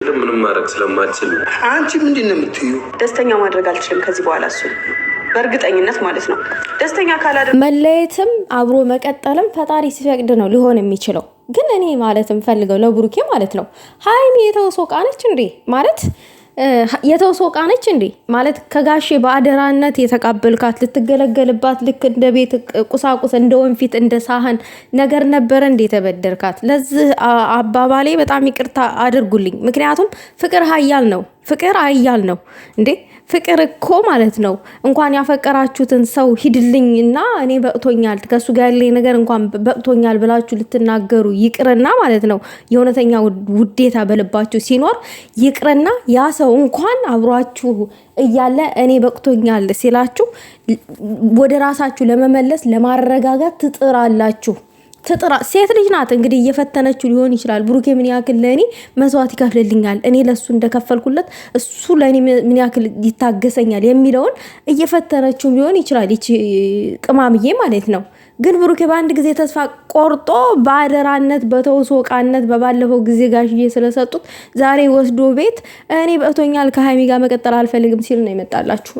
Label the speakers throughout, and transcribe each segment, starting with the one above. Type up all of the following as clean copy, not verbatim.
Speaker 1: ግን ምንም ማድረግ ስለማትችል
Speaker 2: አንቺ ምንድነው የምትዩ?
Speaker 3: ደስተኛ ማድረግ አልችልም ከዚህ በኋላ እሱ በእርግጠኝነት ማለት ነው። ደስተኛ ካላደ
Speaker 4: መለየትም አብሮ መቀጠልም ፈጣሪ ሲፈቅድ ነው ሊሆን የሚችለው። ግን እኔ ማለት የምፈልገው ለብሩኬ ማለት ነው ሀይሚ የተወሰው ቃነች እንዴ ማለት የተወሰው ቃነች እንዴ ማለት ከጋሼ በአደራነት የተቀበልካት ልትገለገልባት ልክ እንደ ቤት ቁሳቁስ እንደ ወንፊት እንደ ሳህን ነገር ነበር እንዴ ተበደርካት? ለዚህ አባባሌ በጣም ይቅርታ አድርጉልኝ። ምክንያቱም ፍቅር ኃያል ነው። ፍቅር ኃያል ነው እንዴ ፍቅር እኮ ማለት ነው እንኳን ያፈቀራችሁትን ሰው ሂድልኝና እኔ በቅቶኛል ከሱ ጋር ያለኝ ነገር እንኳን በቅቶኛል ብላችሁ ልትናገሩ ይቅርና ማለት ነው የእውነተኛ ውዴታ በልባችሁ ሲኖር ይቅርና ያ ሰው እንኳን አብሯችሁ እያለ እኔ በቅቶኛል ሲላችሁ ወደ ራሳችሁ ለመመለስ ለማረጋጋት ትጥራላችሁ። ሴት ልጅ ናት እንግዲህ እየፈተነችው ሊሆን ይችላል። ብሩኬ ምን ያክል ለእኔ መስዋዕት ይከፍልልኛል፣ እኔ ለሱ እንደከፈልኩለት እሱ ለእኔ ምን ያክል ይታገሰኛል የሚለውን እየፈተነችው ሊሆን ይችላል ይቺ ቅማምዬ ማለት ነው። ግን ብሩኬ በአንድ ጊዜ ተስፋ ቆርጦ በአደራነት በተውሶ ቃነት በባለፈው ጊዜ ጋሽዬ ስለሰጡት ዛሬ ወስዶ ቤት እኔ በቅቶኛል ከሀይሚ ጋር መቀጠል አልፈልግም ሲል ነው ይመጣላችሁ።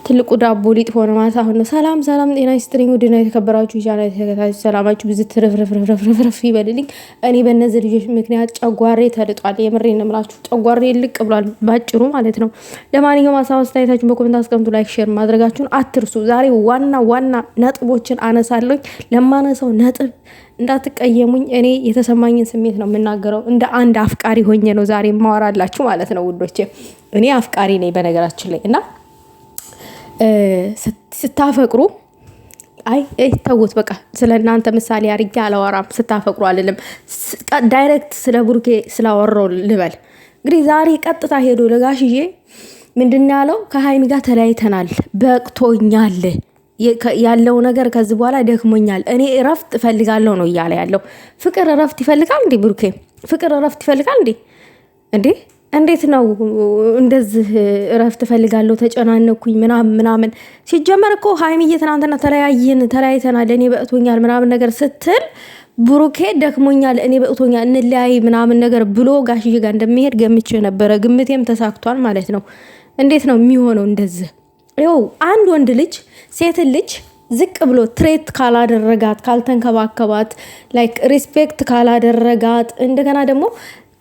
Speaker 4: ትልቁ ዳቦ ሊጥ ሆነ ማለት አሁን ነው። ሰላም ጤና ይስጥልኝ ውድና የተከበራችሁ ቻናል ተከታታዮች ሰላማችሁ ብዙ ትርፍርፍርፍርፍ ይበልልኝ። እኔ በእነዚህ ልጆች ምክንያት ጨጓሬ ተልጧል። የምሬን ነው የምላችሁ ጨጓሬ ልቅ ብሏል ባጭሩ ማለት ነው። ለማንኛውም ሀሳብ አስተያየታችሁን በኮሜንት አስቀምጡ፣ ላይክ ሼር ማድረጋችሁን አትርሱ። ዛሬ ዋና ነጥቦችን አነሳለሁ። ለማነሳው ነጥብ እንዳትቀየሙኝ። እኔ የተሰማኝን ስሜት ነው የምናገረው። እንደ አንድ አፍቃሪ ሆኜ ነው ዛሬ ማወራላችሁ ማለት ነው ውዶቼ። እኔ አፍቃሪ ነኝ በነገራችን ላይ እና ስታፈቅሩ ተውት በቃ ስለ እናንተ ምሳሌ አርጌ አላወራም። ስታፈቅሩ አልልም። ዳይሬክት ስለ ብሩኬ ስላወራው ልበል። እንግዲህ ዛሬ ቀጥታ ሄዶ ለጋሽዬ ምንድን ያለው ከሀይሚ ጋር ተለያይተናል፣ በቅቶኛል፣ ያለው ነገር ከዚህ በኋላ ደክሞኛል፣ እኔ እረፍት እፈልጋለሁ ነው እያለ ያለው። ፍቅር እረፍት ይፈልጋል እንዴ? ብሩኬ ፍቅር እረፍት ይፈልጋል እንዴ? እንዴት ነው እንደዚህ እረፍት ፈልጋለሁ ተጨናነኩኝ ምናምን። ሲጀመር እኮ ሀይሚዬ ትናንትና ተለያይተናል እኔ በቅቶኛል ምናምን ነገር ስትል ብሩኬ ደክሞኛል እኔ በቅቶኛል እንለያይ ምናምን ነገር ብሎ ጋሽዬ ጋር እንደሚሄድ ገምቼ ነበረ። ግምቴም ተሳክቷል ማለት ነው። እንዴት ነው የሚሆነው እንደዚህ? ይኸው አንድ ወንድ ልጅ ሴት ልጅ ዝቅ ብሎ ትሬት ካላደረጋት፣ ካልተንከባከባት፣ ላይክ ሪስፔክት ካላደረጋት እንደገና ደግሞ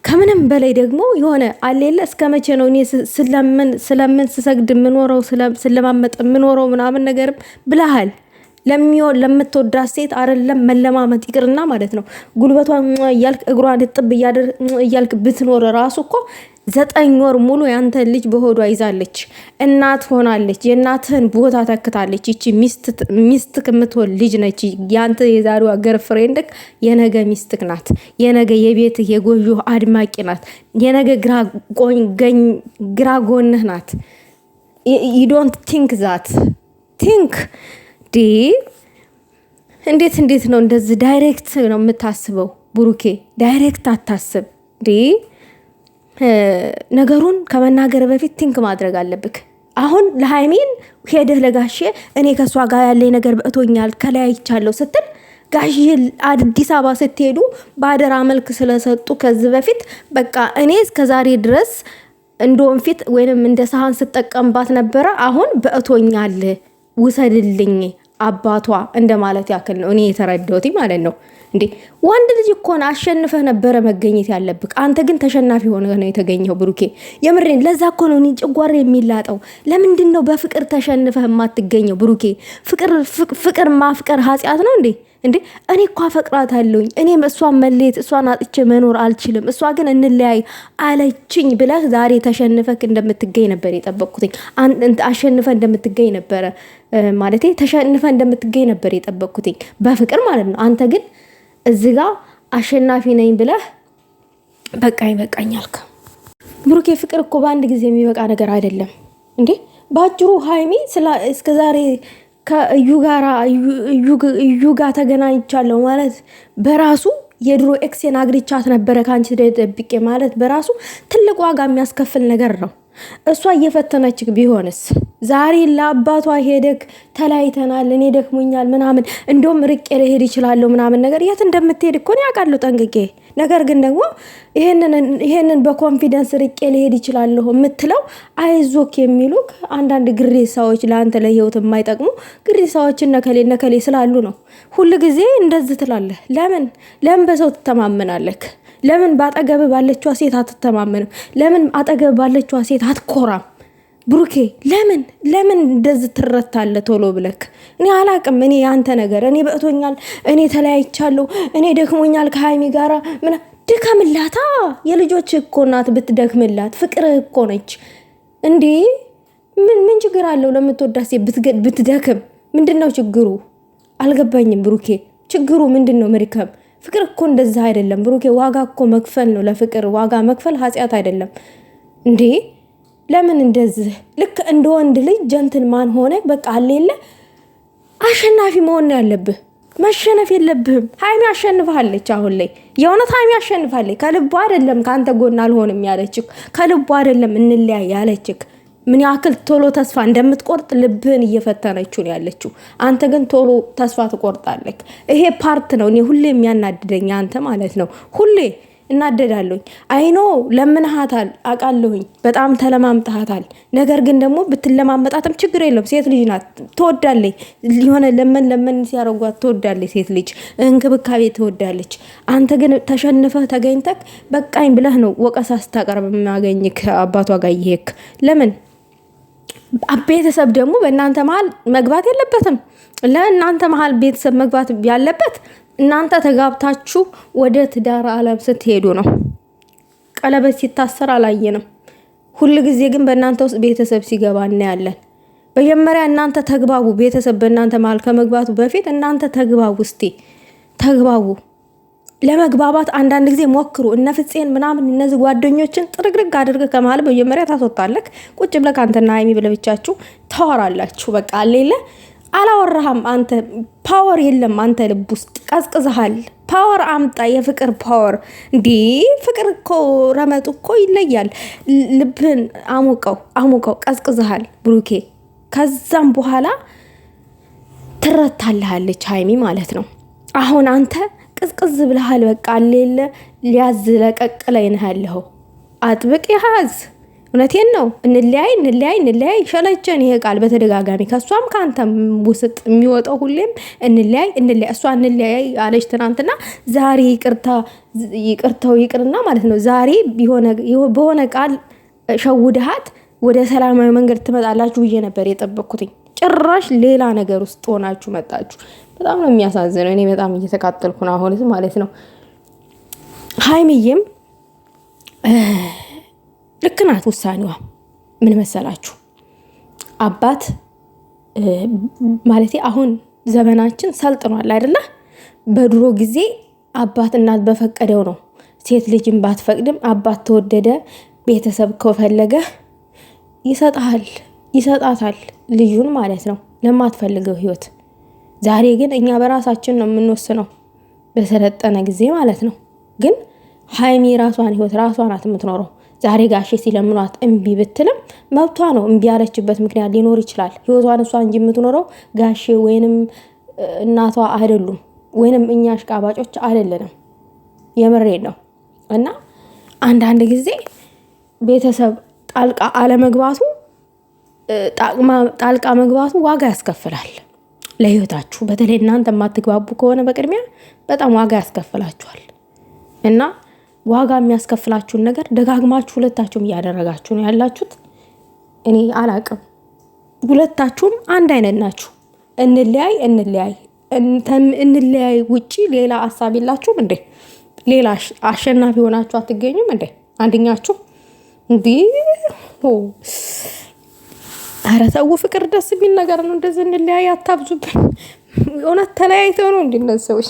Speaker 4: ከምንም በላይ ደግሞ የሆነ አሌለ እስከ መቼ ነው እኔ ስለምን ስሰግድ የምኖረው ስለማመጥ የምኖረው ምናምን ነገርም ብለሃል። ለምትወዳት ሴት አይደለም መለማመጥ ይቅርና ማለት ነው ጉልበቷን እያልክ እግሯን ጥብ እያልክ ብትኖር ራሱ እኮ 9 ወር ሙሉ ያንተ ልጅ በሆዷ ይዛለች፣ እናት ሆናለች፣ የእናትህን ቦታ ተክታለች። ይቺ ሚስትክ የምትሆን ልጅ ነች። ያንተ የዛሬዋ ገርፍሬንድክ የነገ ሚስትክ ናት። የነገ የቤትህ የጎጆ አድማቂ ናት። የነገ ግራ ጎንህ ናት። you don't think that think እንዴት ነው እንደዚህ ዳይሬክት ነው የምታስበው? ብሩኬ ዳይሬክት አታስብ ነገሩን ከመናገር በፊት ቲንክ ማድረግ አለብክ። አሁን ለሃይሚን ሄደህ ለጋሼ እኔ ከሷ ጋር ያለኝ ነገር በእቶኛል ከለያይቻለሁ ስትል ጋሼ አዲስ አበባ ስትሄዱ ባደራ መልክ ስለሰጡ ከዚህ በፊት በቃ እኔ እስከዛሬ ድረስ እንደውን ፊት ወይንም እንደ ሳህን ስጠቀምባት ነበረ፣ አሁን በእቶኛል ውሰድልኝ አባቷ እንደማለት ያክል ነው እኔ የተረዳሁት ማለት ነው። እንዴ ወንድ ልጅ እኮ ነው አሸንፈህ ነበረ መገኘት ያለብክ። አንተ ግን ተሸናፊ ሆነህ ነው የተገኘው ብሩኬ። የምሬን ለዛ እኮ ነው እኔ ጭጓሬ የሚላጠው። ለምንድን ነው በፍቅር ተሸንፈህ የማትገኘው ብሩኬ? ፍቅር ማፍቀር ኃጢአት ነው እንዴ? እኔ እኮ አፈቅራታለሁኝ፣ እኔም እሷን መለየት እሷን አጥቼ መኖር አልችልም፣ እሷ ግን እንለያይ አለችኝ ብለህ ዛሬ ተሸንፈህ እንደምትገኝ ነበር የጠበቅኩትኝ። አሸንፈህ እንደምትገኝ ነበረ ማለቴ ተሸንፈህ እንደምትገኝ ነበር የጠበቅኩትኝ በፍቅር ማለት ነው። አንተ ግን እዚህ ጋር አሸናፊ ነኝ ብለህ በቃኝ አልክ። ብሩኬ ፍቅር እኮ በአንድ ጊዜ የሚበቃ ነገር አይደለም እንዴ። ባጭሩ ሃይሚ እስከዛሬ ከእዩ ጋር ተገናኝቻለሁ ማለት በራሱ የድሮ ኤክሴን አግሪቻት ነበረ ካንቺ ደብቄ ማለት በራሱ ትልቅ ዋጋ የሚያስከፍል ነገር ነው። እሷ እየፈተነችክ ቢሆንስ? ዛሬ ለአባቷ ሄደክ ተለያይተናል፣ እኔ ደክሞኛል ምናምን እንደውም ርቄ ልሄድ ይችላለሁ ምናምን ነገር የት እንደምትሄድ እኮ ነው ያውቃለሁ ጠንቅቄ። ነገር ግን ደግሞ ይሄንን በኮንፊደንስ ርቄ ልሄድ ይችላለሁ የምትለው አይዞክ የሚሉክ አንዳንድ ግሬሳዎች፣ ለአንተ ለህይወት የማይጠቅሙ ግሬሳዎችን ነከሌ ስላሉ ነው። ሁሉ ጊዜ እንደዚህ ትላለህ። ለምን በሰው ትተማመናለክ? ለምን ባጠገብ ባለችዋ ሴት አትተማመንም? ለምን አጠገብ ባለችዋ ሴት አትኮራም? ብሩኬ ለምን እንደዚህ ትረታለህ ቶሎ ብለክ? እኔ አላቅም። እኔ ያንተ ነገር እኔ በእቶኛል፣ እኔ ተለያይቻለሁ፣ እኔ ደክሞኛል ከሀይሚ ጋራ ድከምላታ። የልጆች እኮ ናት፣ ብትደክምላት ፍቅር እኮ ነች እንዴ። ምን ችግር አለው? ለምትወዳት ሴት ብትደክም ምንድነው ችግሩ? አልገባኝም ብሩኬ። ችግሩ ምንድነው? መሪከም ፍቅር እኮ እንደዛ አይደለም ብሩኬ። ዋጋ እኮ መክፈል ነው። ለፍቅር ዋጋ መክፈል ኃጢአት አይደለም እንዴ። ለምን እንደዚህ ልክ እንደ ወንድ ልጅ ጀንትልማን ሆነ በቃ አለለ አሸናፊ መሆን ያለብህ፣ መሸነፍ የለብህም። ሀይሚ አሸንፋለች። አሁን ላይ የእውነት ሀይሚ አሸንፋለች። ከልቧ አይደለም ከአንተ ጎን አልሆንም ያለችክ፣ ከልቧ አይደለም እንለያይ ያለችክ። ምን ያክል ቶሎ ተስፋ እንደምትቆርጥ ልብህን እየፈተነችው ነው ያለችው። አንተ ግን ቶሎ ተስፋ ትቆርጣለህ። ይሄ ፓርት ነው እኔ ሁሌ የሚያናድደኝ አንተ ማለት ነው። ሁሌ እናደዳለሁኝ። አይኖ ለምንሃታል አውቃለሁኝ፣ በጣም ተለማምጠሃታል። ነገር ግን ደግሞ ብትለማመጣትም ችግር የለም። ሴት ልጅ ናት፣ ትወዳለች። የሆነ ለምን ሲያረጓት ትወዳለች። ሴት ልጅ እንክብካቤ ትወዳለች። አንተ ግን ተሸንፈህ ተገኝተክ በቃኝ ብለህ ነው ወቀሳ ስታቀርብ የሚያገኝክ አባቷ ጋር ይሄክ ለምን? ቤተሰብ ደግሞ በእናንተ መሀል መግባት የለበትም። ለእናንተ መሀል ቤተሰብ መግባት ያለበት እናንተ ተጋብታችሁ ወደ ትዳር ዓለም ስትሄዱ ነው። ቀለበት ሲታሰር አላየንም። ሁሉ ጊዜ ግን በእናንተ ውስጥ ቤተሰብ ሲገባ እናያለን። መጀመሪያ እናንተ ተግባቡ። ቤተሰብ በእናንተ መሀል ከመግባቱ በፊት እናንተ ተግባቡ። እስቲ ተግባቡ። ለመግባባት አንዳንድ ጊዜ ሞክሩ። እነ ፍፄን ምናምን እነዚህ ጓደኞችን ጥርግርግ አድርገህ ከመሀል መጀመሪያ ታስወጣለህ። ቁጭ ብለህ አንተና ሀይሚ ብቻችሁ ታወራላችሁ። በቃ አለለ አላወራህም አንተ። ፓወር የለም አንተ ልብ ውስጥ ቀዝቅዝሃል። ፓወር አምጣ፣ የፍቅር ፓወር። እንዴ ፍቅር እኮ ረመጡ እኮ ይለያል። ልብህን አሙቀው ቀዝቅዝሃል ብሩኬ። ከዛም በኋላ ትረታልሃለች ሀይሚ ማለት ነው። አሁን አንተ ቅዝቅዝ ብለሃል። በቃ ሌለ ሊያዝ ለቀቅላይ ነህ ያለኸው። አጥብቅ ያዝ። እውነቴን ነው። እንለያይ ሸለቸን። ይሄ ቃል በተደጋጋሚ ከሷም ከአንተም ውስጥ የሚወጣው ሁሌም እንለያይ። እሷ እንለያይ አለች ትናንትና። ዛሬ ይቅርታው ይቅርና ማለት ነው። ዛሬ በሆነ ቃል ሸውድሃት ወደ ሰላማዊ መንገድ ትመጣላችሁ ብዬ ነበር የጠበቅኩትኝ። ጭራሽ ሌላ ነገር ውስጥ ሆናችሁ መጣችሁ። በጣም ነው የሚያሳዝነው። እኔ በጣም እየተቃጠልኩ ነው አሁን ማለት ነው። ሀይሚዬም ልክ ናት ውሳኔዋ። ምን መሰላችሁ? አባት ማለት አሁን ዘመናችን ሰልጥኗል አይደለ? በድሮ ጊዜ አባት እናት በፈቀደው ነው። ሴት ልጅም ባትፈቅድም አባት ተወደደ ቤተሰብ ከፈለገ ይሰጣታል ልዩን ማለት ነው ለማትፈልገው ህይወት። ዛሬ ግን እኛ በራሳችን ነው የምንወስነው፣ በሰለጠነ ጊዜ ማለት ነው። ግን ሀይሚ ራሷን ህይወት ራሷ ናት የምትኖረው። ዛሬ ጋሼ ሲለምኗት እምቢ ብትልም መብቷ ነው። እምቢ ያለችበት ምክንያት ሊኖር ይችላል። ህይወቷን እሷ እንጂ የምትኖረው ጋሼ ወይንም እናቷ አይደሉም፣ ወይንም እኛ አሽቃባጮች አይደለንም። የምሬን ነው። እና አንዳንድ ጊዜ ቤተሰብ ጣልቃ መግባቱ ዋጋ ያስከፍላል ለህይወታችሁ። በተለይ እናንተ የማትግባቡ ከሆነ በቅድሚያ በጣም ዋጋ ያስከፍላችኋል። እና ዋጋ የሚያስከፍላችሁን ነገር ደጋግማችሁ ሁለታችሁም እያደረጋችሁ ነው ያላችሁት። እኔ አላቅም። ሁለታችሁም አንድ አይነት ናችሁ። እንለያይ ውጪ ሌላ ሀሳብ የላችሁም እንዴ? ሌላ አሸናፊ ሆናችሁ አትገኙም እንዴ? አንደኛችሁ እንዲህ ኧረ ተው፣ ፍቅር ደስ የሚል ነገር ነው። እንደዚህ እንለያይ አታብዙብን። እውነት ተለያይተው ነው እንዲህ እነዚህ ሰዎች